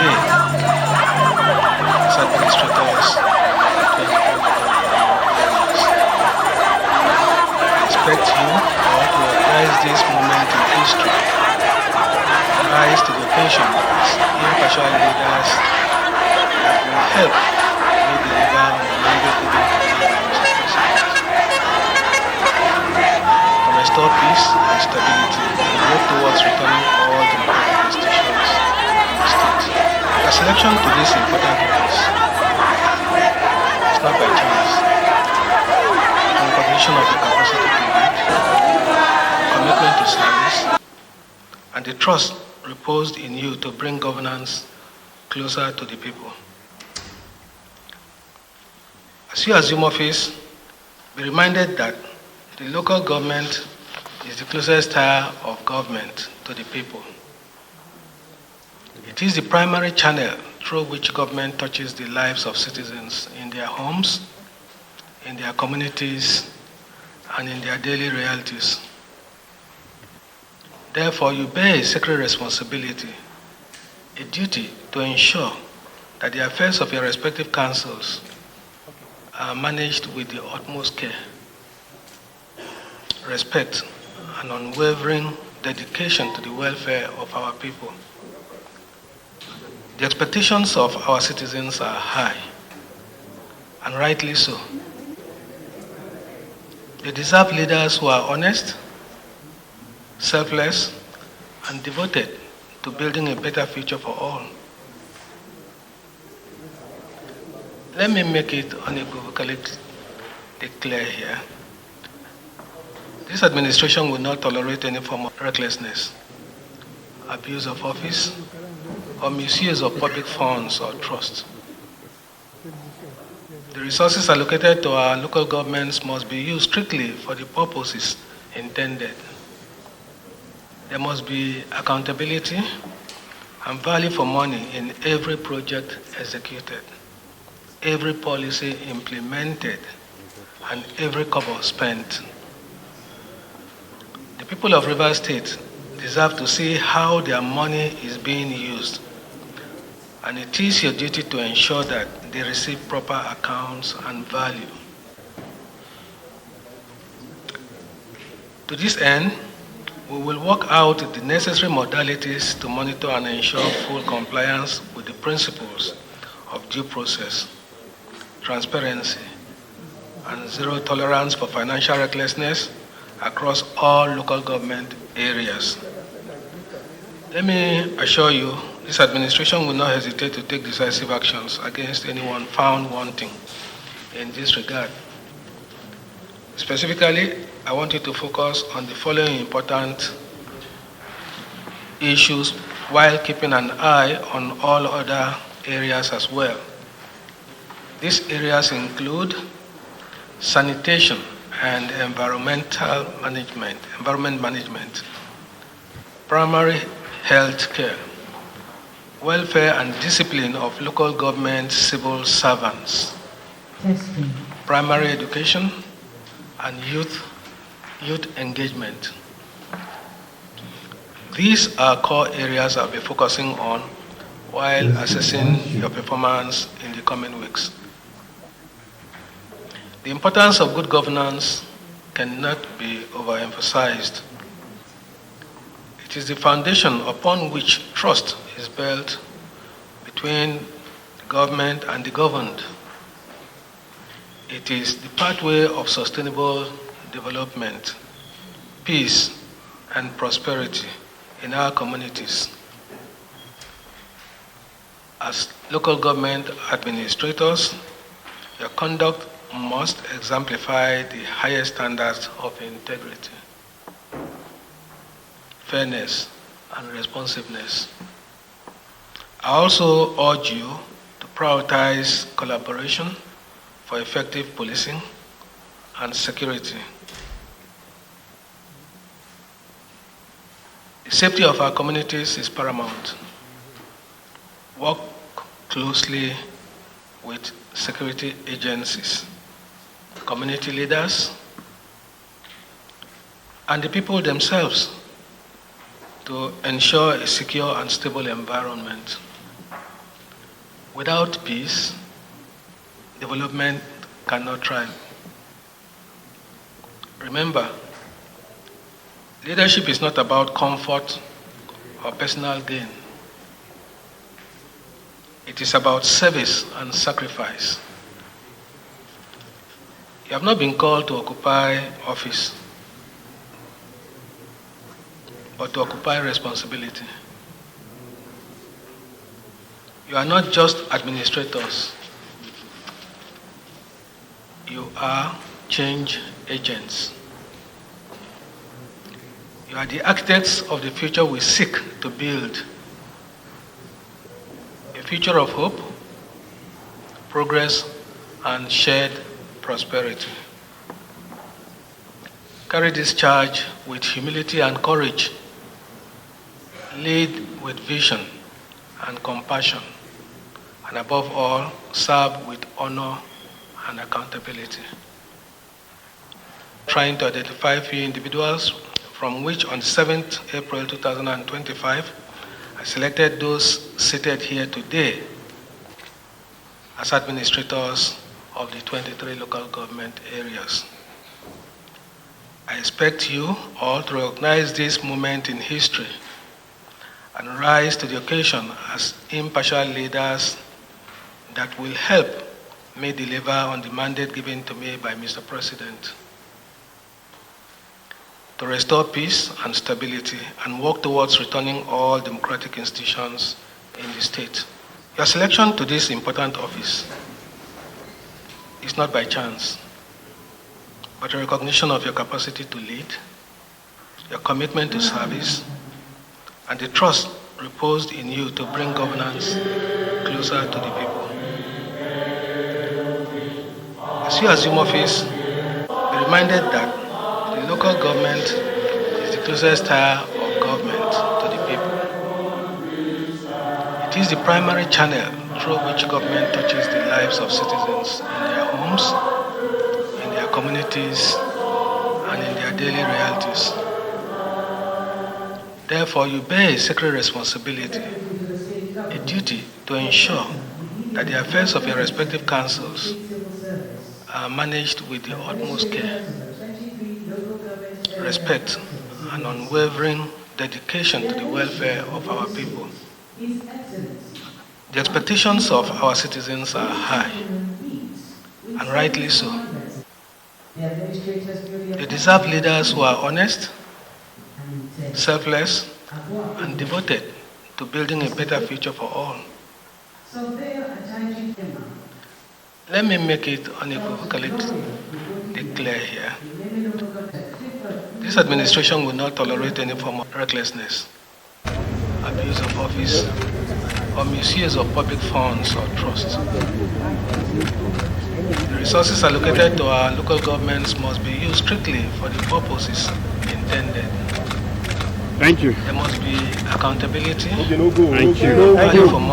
pay as administrators to expect you all to recognize this moment in history, rise to the occasion as impartial leaders that will help you deliver on the mandate given to you by Mr. President to restore peace and stability and work towards returning all democratic institutions in the state. Your selection to this important office is not by chance. In recognition of your capacity to lead, commitment to service, and the trust reposed in you to bring governance closer to the people. As you assume office, be reminded that the local government is the closest tier of government to the people. It is the primary channel through which government touches the lives of citizens in their homes, in their communities, and in their daily realities. Therefore, you bear a sacred responsibility, a duty to ensure that the affairs of your respective councils are managed with the utmost care, respect, and unwavering dedication to the welfare of our people. The expectations of our citizens are high, and rightly so. They deserve leaders who are honest, selfless, and devoted to building a better future for all. Let me make it unequivocally clear here. This administration will not tolerate any form of recklessness, abuse of office, or misuse of public funds or trust. The resources allocated to our local governments must be used strictly for the purposes intended. There must be accountability and value for money in every project executed, every policy implemented, and every kobo spent. The people of Rivers State deserve to see how their money is being used, and it is your duty to ensure that they receive proper accounts and value. To this end, we will work out the necessary modalities to monitor and ensure full compliance with the principles of due process, transparency, and zero tolerance for financial recklessness across all local government areas. Let me assure you, this administration will not hesitate to take decisive actions against anyone found wanting in this regard. Specifically, I want you to focus on the following important issues while keeping an eye on all other areas as well. These areas include sanitation and environment management, primary health care, welfare and discipline of local government civil servants, primary education, and youth engagement. These are core areas I'll be focusing on while assessing your performance in the coming weeks. The importance of good governance cannot be overemphasized. It is the foundation upon which trust is built between the government and the governed. It is the pathway of sustainable development, peace, and prosperity in our communities. As local government administrators, your conduct must exemplify the highest standards of integrity, fairness, and responsiveness. I also urge you to prioritize collaboration for effective policing and security. The safety of our communities is paramount. Work closely with security agencies, community leaders, and the people themselves to ensure a secure and stable environment. Without peace, development cannot thrive. Remember, leadership is not about comfort or personal gain. It is about service and sacrifice. You have not been called to occupy office, but to occupy responsibility. You are not just administrators. You are change agents. You are the architects of the future we seek to build. A future of hope, progress, and shared prosperity. Carry this charge with humility and courage. Lead with vision and compassion. And above all, serve with honor and accountability. Trying to identify few individuals from which on 7th April 2025, I selected those seated here today as administrators of the 23 local government areas. I expect you all to recognize this moment in history and rise to the occasion as impartial leaders that will help me deliver on the mandate given to me by Mr. President to restore peace and stability and work towards returning all democratic institutions in the state. Your selection to this important office is not by chance, but a recognition of your capacity to lead, your commitment to service, and the trust reposed in you to bring governance closer to the people. As you assume office, be reminded that the local government is the closest tier of government to the people. It is the primary channel through which government touches the lives of citizens in their homes, in their communities, and in their daily realities. Therefore, you bear a sacred responsibility, a duty to ensure that the affairs of your respective councils are managed with the utmost care, respect, and unwavering dedication to the welfare of our people. The expectations of our citizens are high, and rightly so. They deserve leaders who are honest, selfless, and devoted to building a better future for all. Let me make it unequivocally clear here. This administration will not tolerate any form of recklessness, abuse of office, or misuse of public funds or trust. The resources allocated to our local governments must be used strictly for the purposes intended. Thank you. There must be accountability, Thank you. value for money.